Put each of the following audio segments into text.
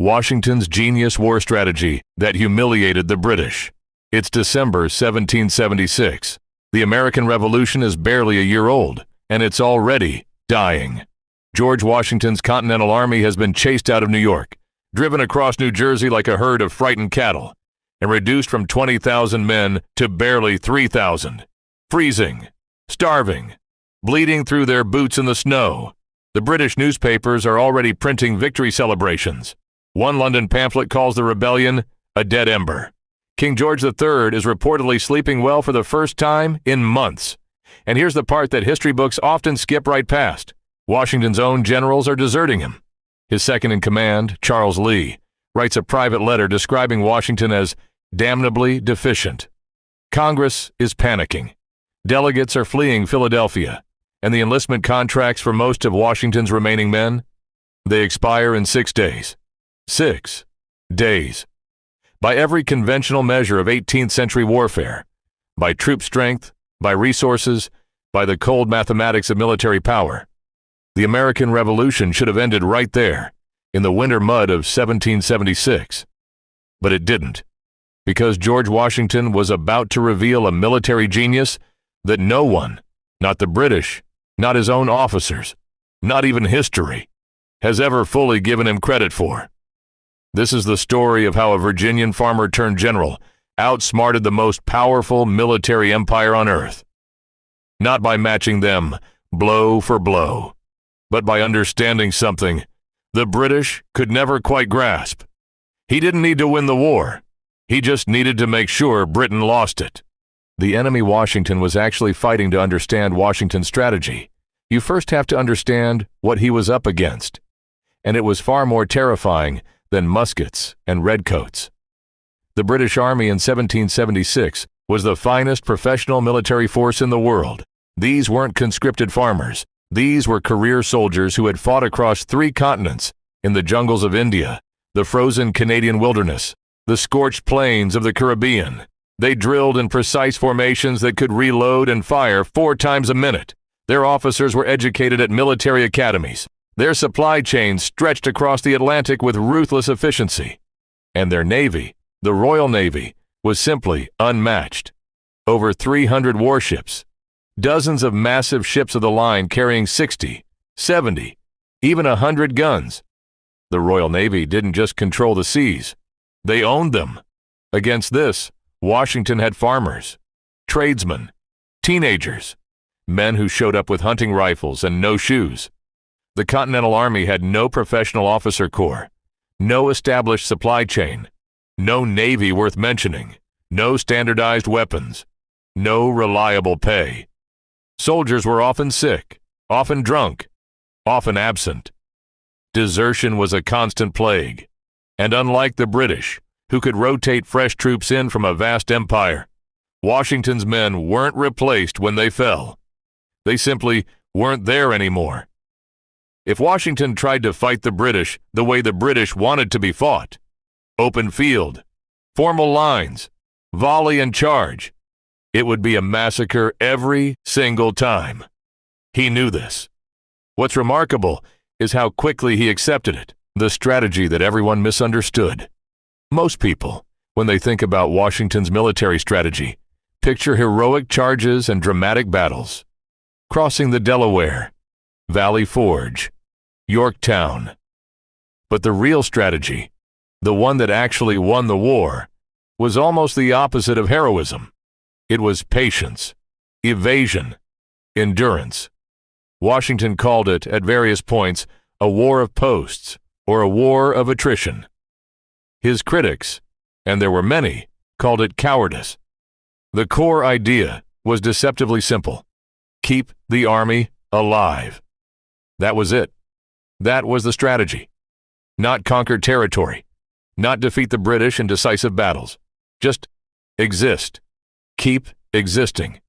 Washington's genius war strategy that humiliated the British. It's December 1776. The American Revolution is barely a year old, and it's already dying. George Washington's Continental Army has been chased out of New York, driven across New Jersey like a herd of frightened cattle, and reduced from 20,000 men to barely 3,000. Freezing, starving, bleeding through their boots in the snow. The British newspapers are already printing victory celebrations. One London pamphlet calls the rebellion a dead ember. King George III is reportedly sleeping well for the first time in months. And here's the part that history books often skip right past. Washington's own generals are deserting him. His second-in-command, Charles Lee, writes a private letter describing Washington as damnably deficient. Congress is panicking. Delegates are fleeing Philadelphia, and the enlistment contracts for most of Washington's remaining men, they expire in 6 days. 6 days. By every conventional measure of 18th century warfare, by troop strength, by resources, by the cold mathematics of military power, the American Revolution should have ended right there, in the winter mud of 1776. But it didn't, because George Washington was about to reveal a military genius that no one, not the British, not his own officers, not even history, has ever fully given him credit for. This is the story of how a Virginian farmer turned general outsmarted the most powerful military empire on earth. Not by matching them blow for blow, but by understanding something the British could never quite grasp. He didn't need to win the war. He just needed to make sure Britain lost it. The enemy Washington was actually fighting to understand Washington's strategy. You first have to understand what he was up against. And it was far more terrifying than muskets and redcoats. The British Army in 1776 was the finest professional military force in the world. These weren't conscripted farmers. These were career soldiers who had fought across 3 continents, in the jungles of India, the frozen Canadian wilderness, the scorched plains of the Caribbean. They drilled in precise formations that could reload and fire 4 times a minute. Their officers were educated at military academies. Their supply chains stretched across the Atlantic with ruthless efficiency. And their Navy, the Royal Navy, was simply unmatched. Over 300 warships, dozens of massive ships of the line carrying 60, 70, even 100 guns. The Royal Navy didn't just control the seas. They owned them. Against this, Washington had farmers, tradesmen, teenagers, men who showed up with hunting rifles and no shoes. The Continental Army had no professional officer corps, no established supply chain, no navy worth mentioning, no standardized weapons, no reliable pay. Soldiers were often sick, often drunk, often absent. Desertion was a constant plague, and unlike the British, who could rotate fresh troops in from a vast empire, Washington's men weren't replaced when they fell. They simply weren't there anymore. If Washington tried to fight the British the way the British wanted to be fought, open field, formal lines, volley and charge, it would be a massacre every single time. He knew this. What's remarkable is how quickly he accepted it, the strategy that everyone misunderstood. Most people, when they think about Washington's military strategy, picture heroic charges and dramatic battles. Crossing the Delaware, Valley Forge, Yorktown. But the real strategy, the one that actually won the war, was almost the opposite of heroism. It was patience, evasion, endurance. Washington called it, at various points, a war of posts or a war of attrition. His critics, and there were many, called it cowardice. The core idea was deceptively simple. Keep the army alive. That was it. That was the strategy. Not conquer territory. Not defeat the British in decisive battles. Just exist. Keep existing.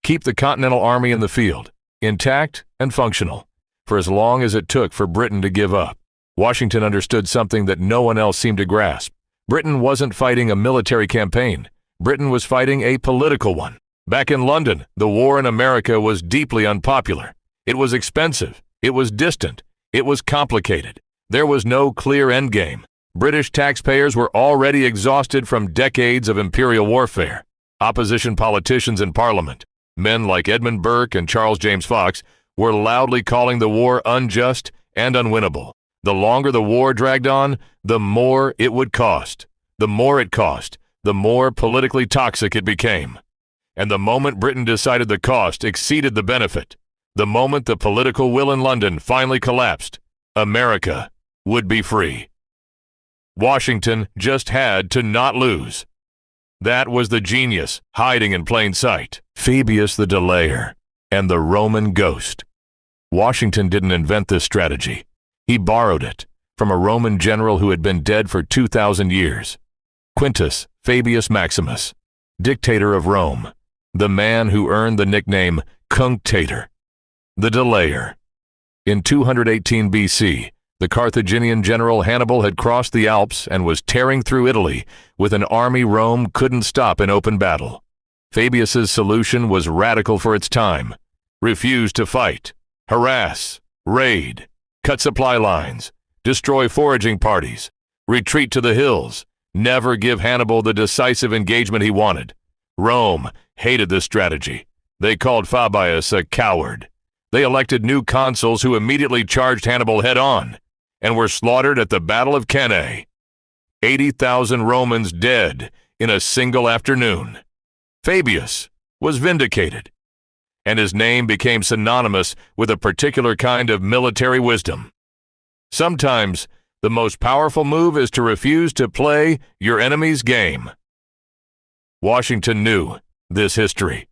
Keep the Continental Army in the field, intact and functional, for as long as it took for Britain to give up. Washington understood something that no one else seemed to grasp. Britain wasn't fighting a military campaign. Britain was fighting a political one. Back in London, the war in America was deeply unpopular. It was expensive. It was distant. It was complicated. There was no clear endgame. British taxpayers were already exhausted from decades of imperial warfare. Opposition politicians in Parliament, men like Edmund Burke and Charles James Fox, were loudly calling the war unjust and unwinnable. The longer the war dragged on, the more it would cost. The more it cost, the more politically toxic it became. And the moment Britain decided the cost exceeded the benefit, the moment the political will in London finally collapsed, America would be free. Washington just had to not lose. That was the genius hiding in plain sight. Fabius the Delayer and the Roman ghost. Washington didn't invent this strategy. He borrowed it from a Roman general who had been dead for 2,000 years. Quintus Fabius Maximus, dictator of Rome, the man who earned the nickname Cunctator, the Delayer. In 218 BC, the Carthaginian general Hannibal had crossed the Alps and was tearing through Italy with an army Rome couldn't stop in open battle. Fabius's solution was radical for its time. Refuse to fight, harass, raid, cut supply lines, destroy foraging parties, retreat to the hills, never give Hannibal the decisive engagement he wanted. Rome hated this strategy. They called Fabius a coward. They elected new consuls who immediately charged Hannibal head-on and were slaughtered at the Battle of Cannae. 80,000 Romans dead in a single afternoon. Fabius was vindicated, and his name became synonymous with a particular kind of military wisdom. Sometimes, the most powerful move is to refuse to play your enemy's game. Washington knew this history.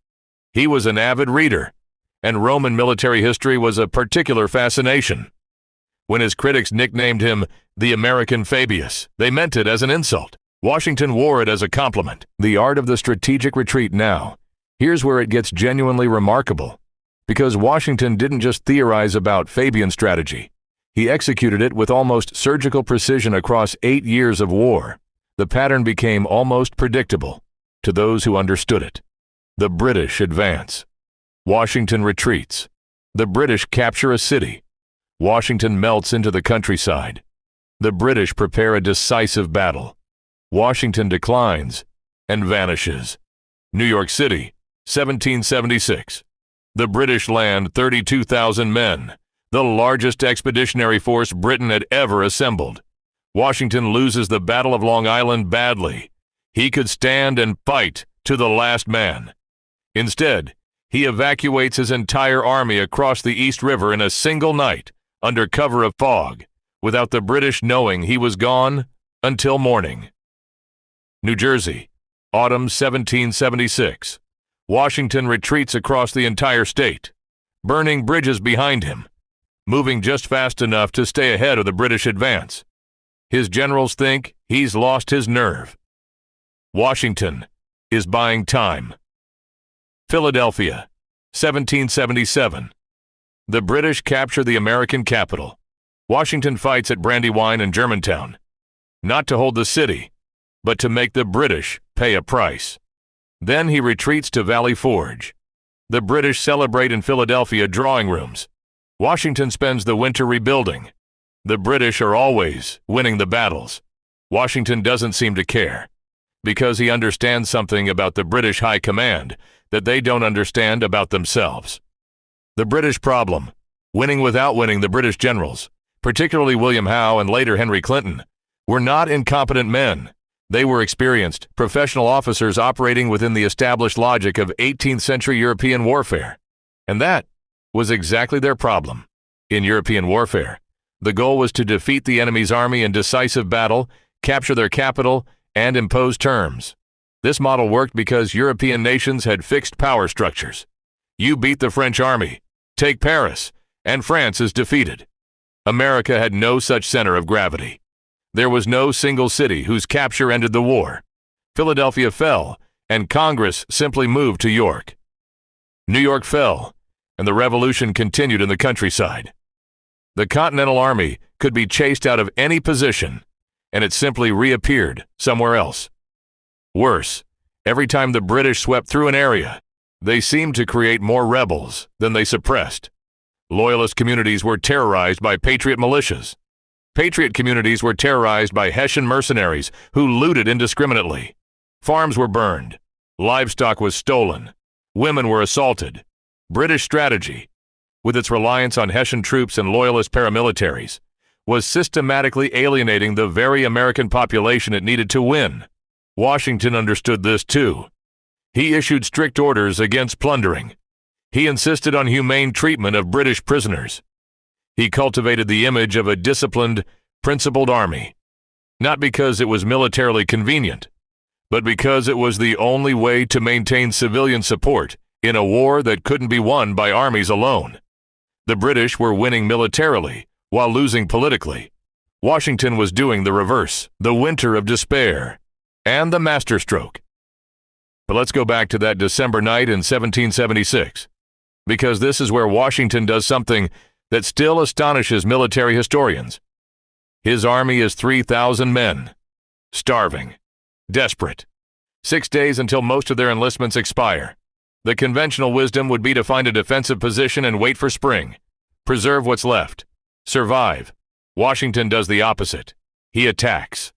He was an avid reader, and Roman military history was a particular fascination. When his critics nicknamed him the American Fabius, they meant it as an insult. Washington wore it as a compliment. The art of the strategic retreat now. Here's where it gets genuinely remarkable. Because Washington didn't just theorize about Fabian strategy. He executed it with almost surgical precision across 8 years of war. The pattern became almost predictable to those who understood it. The British advance. Washington retreats. The British capture a city. Washington melts into the countryside. The British prepare a decisive battle. Washington declines and vanishes. New York City, 1776. The British land 32,000 men, the largest expeditionary force Britain had ever assembled. Washington loses the Battle of Long Island badly. He could stand and fight to the last man. Instead, he evacuates his entire army across the East River in a single night, under cover of fog, without the British knowing he was gone until morning. New Jersey, autumn 1776. Washington retreats across the entire state, burning bridges behind him, moving just fast enough to stay ahead of the British advance. His generals think he's lost his nerve. Washington is buying time. Philadelphia, 1777. The British capture the American capital. Washington fights at Brandywine and Germantown, not to hold the city, but to make the British pay a price. Then he retreats to Valley Forge. The British celebrate in Philadelphia drawing rooms. Washington spends the winter rebuilding. The British are always winning the battles. Washington doesn't seem to care, because he understands something about the British High Command that they don't understand about themselves. The British problem, winning without winning the British generals, particularly William Howe and later Henry Clinton, were not incompetent men. They were experienced, professional officers operating within the established logic of 18th century European warfare. And that was exactly their problem. In European warfare, the goal was to defeat the enemy's army in decisive battle, capture their capital, and impose terms. This model worked because European nations had fixed power structures. You beat the French army, take Paris, and France is defeated. America had no such center of gravity. There was no single city whose capture ended the war. Philadelphia fell, and Congress simply moved to York. New York fell, and the revolution continued in the countryside. The Continental Army could be chased out of any position, and it simply reappeared somewhere else. Worse, every time the British swept through an area, they seemed to create more rebels than they suppressed. Loyalist communities were terrorized by patriot militias. Patriot communities were terrorized by Hessian mercenaries who looted indiscriminately. Farms were burned. Livestock was stolen. Women were assaulted. British strategy, with its reliance on Hessian troops and loyalist paramilitaries, was systematically alienating the very American population it needed to win. Washington understood this too. He issued strict orders against plundering. He insisted on humane treatment of British prisoners. He cultivated the image of a disciplined, principled army, not because it was militarily convenient, but because it was the only way to maintain civilian support in a war that couldn't be won by armies alone. The British were winning militarily while losing politically. Washington was doing the reverse, the winter of despair, and the masterstroke. But let's go back to that December night in 1776, because this is where Washington does something that still astonishes military historians. His army is 3,000 men, starving, desperate. 6 days until most of their enlistments expire. The conventional wisdom would be to find a defensive position and wait for spring. Preserve what's left. Survive. Washington does the opposite. He attacks.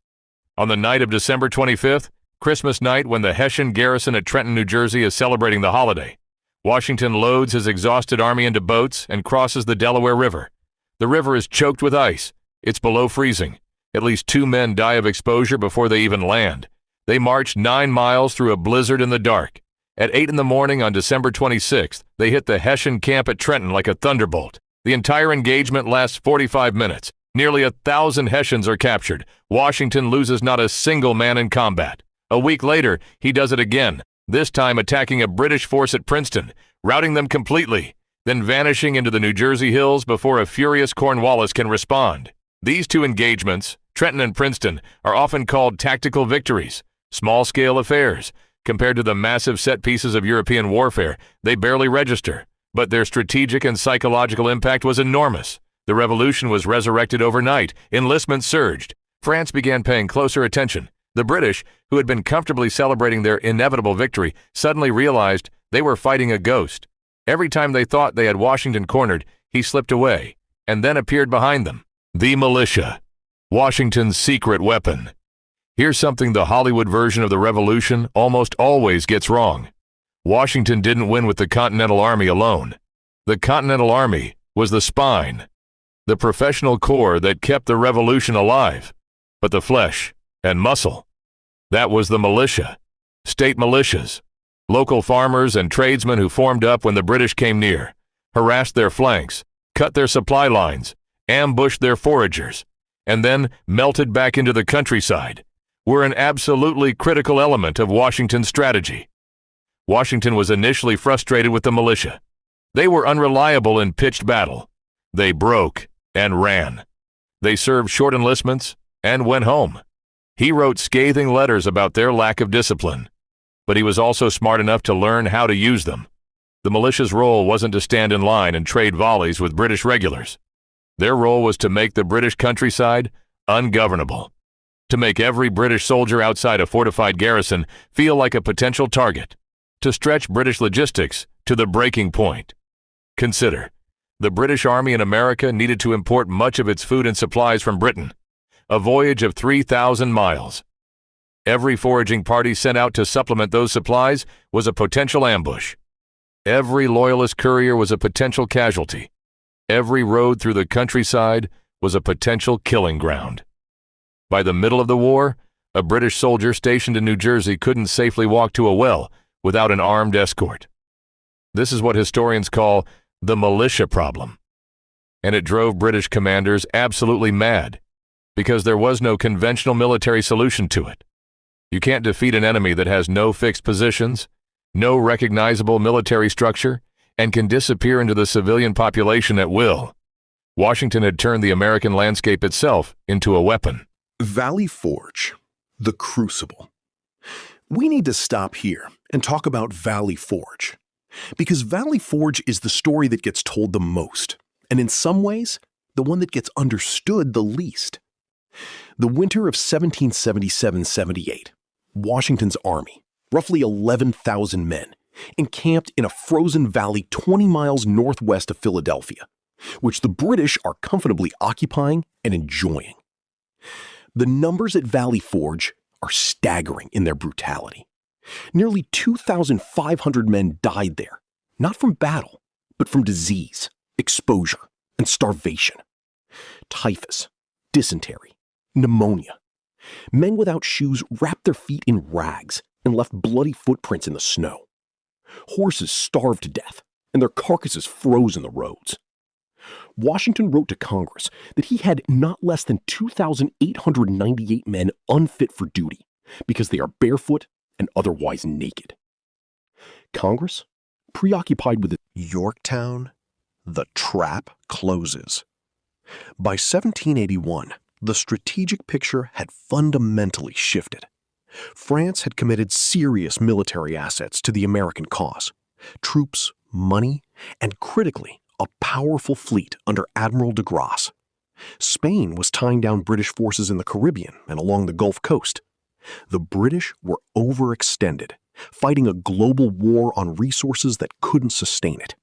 On the night of December 25th, Christmas night, when the Hessian garrison at Trenton, New Jersey is celebrating the holiday, Washington loads his exhausted army into boats and crosses the Delaware River. The river is choked with ice. It's below freezing. At least 2 men die of exposure before they even land. They march 9 miles through a blizzard in the dark. At 8 in the morning on December 26th, they hit the Hessian camp at Trenton like a thunderbolt. The entire engagement lasts 45 minutes. Nearly 1,000 Hessians are captured. Washington loses not a single man in combat. A week later, he does it again, this time attacking a British force at Princeton, routing them completely, then vanishing into the New Jersey hills before a furious Cornwallis can respond. These 2 engagements, Trenton and Princeton, are often called tactical victories, small-scale affairs. Compared to the massive set pieces of European warfare, they barely register, but their strategic and psychological impact was enormous. The revolution was resurrected overnight. Enlistments surged. France began paying closer attention. The British, who had been comfortably celebrating their inevitable victory, suddenly realized they were fighting a ghost. Every time they thought they had Washington cornered, he slipped away, and then appeared behind them. The militia, Washington's secret weapon. Here's something the Hollywood version of the revolution almost always gets wrong. Washington didn't win with the Continental Army alone. The Continental Army was the spine, the professional core that kept the revolution alive. But the flesh and muscle, that was the militia, state militias, local farmers and tradesmen who formed up when the British came near, harassed their flanks, cut their supply lines, ambushed their foragers, and then melted back into the countryside, were an absolutely critical element of Washington's strategy. Washington was initially frustrated with the militia. They were unreliable in pitched battle. They broke and ran. They served short enlistments and went home. He wrote scathing letters about their lack of discipline, but he was also smart enough to learn how to use them. The militia's role wasn't to stand in line and trade volleys with British regulars. Their role was to make the British countryside ungovernable, to make every British soldier outside a fortified garrison feel like a potential target, to stretch British logistics to the breaking point. Consider, the British Army in America needed to import much of its food and supplies from Britain, a voyage of 3,000 miles. Every foraging party sent out to supplement those supplies was a potential ambush. Every loyalist courier was a potential casualty. Every road through the countryside was a potential killing ground. By the middle of the war, a British soldier stationed in New Jersey couldn't safely walk to a well without an armed escort. This is what historians call the militia problem. And it drove British commanders absolutely mad, because there was no conventional military solution to it. You can't defeat an enemy that has no fixed positions, no recognizable military structure, and can disappear into the civilian population at will. Washington had turned the American landscape itself into a weapon. Valley Forge, the crucible. We need to stop here and talk about Valley Forge, because Valley Forge is the story that gets told the most, and in some ways, the one that gets understood the least. The winter of 1777-78, Washington's army, roughly 11,000 men, encamped in a frozen valley 20 miles northwest of Philadelphia. which the British are comfortably occupying and enjoying. The numbers at Valley Forge are staggering in their brutality. Nearly 2,500 men died there, not from battle, but from disease, exposure, and starvation. Typhus, dysentery, pneumonia. Men without shoes wrapped their feet in rags and left bloody footprints in the snow. Horses starved to death, and their carcasses froze in the roads. Washington wrote to Congress that he had not less than 2,898 men unfit for duty because they are barefoot and otherwise naked. Congress, preoccupied with Yorktown, the trap closes. By 1781, the strategic picture had fundamentally shifted. France had committed serious military assets to the American cause: troops, money, and critically, a powerful fleet under Admiral de Grasse. Spain was tying down British forces in the Caribbean and along the Gulf Coast. The British were overextended, fighting a global war on resources that couldn't sustain it.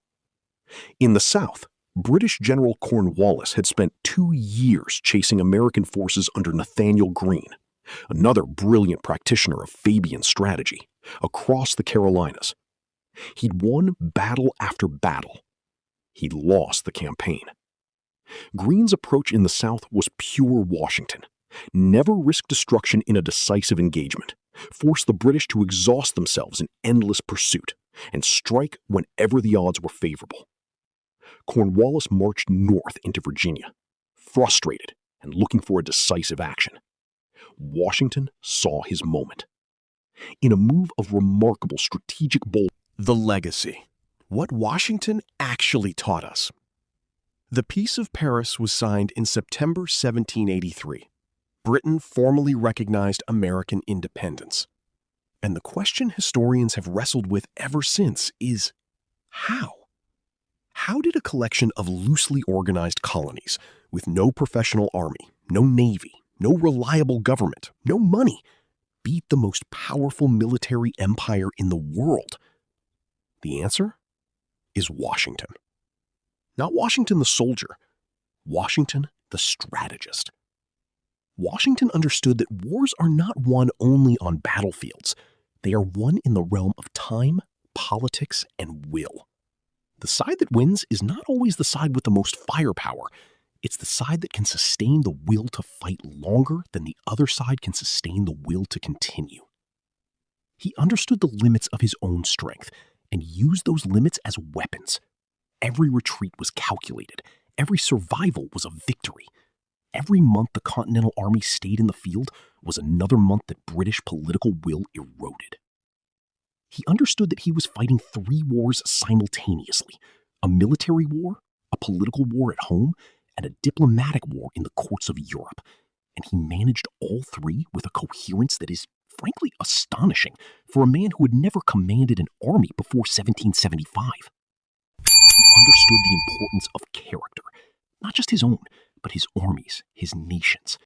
In the South, British General Cornwallis had spent 2 years chasing American forces under Nathaniel Greene, another brilliant practitioner of Fabian strategy, across the Carolinas. He'd won battle after battle. He'd lost the campaign. Greene's approach in the South was pure Washington. Never risk destruction in a decisive engagement. Force the British to exhaust themselves in endless pursuit, and strike whenever the odds were favorable. Cornwallis marched north into Virginia, frustrated and looking for a decisive action. Washington saw his moment. In a move of remarkable strategic boldness. The legacy. What Washington actually taught us. The Peace of Paris was signed in September 1783. Britain formally recognized American independence. And the question historians have wrestled with ever since is, how? How did a collection of loosely organized colonies with no professional army, no navy, no reliable government, no money, beat the most powerful military empire in the world? The answer is Washington. Not Washington the soldier, Washington the strategist. Washington understood that wars are not won only on battlefields. They are won in the realm of time, politics, and will. The side that wins is not always the side with the most firepower. It's the side that can sustain the will to fight longer than the other side can sustain the will to continue. He understood the limits of his own strength and used those limits as weapons. Every retreat was calculated. Every survival was a victory. Every month the Continental Army stayed in the field was another month that British political will eroded. He understood that he was fighting 3 wars simultaneously: a military war, a political war at home, and a diplomatic war in the courts of Europe. And he managed all 3 with a coherence that is, frankly, astonishing for a man who had never commanded an army before 1775. He understood the importance of character, not just his own, but his armies, his nations,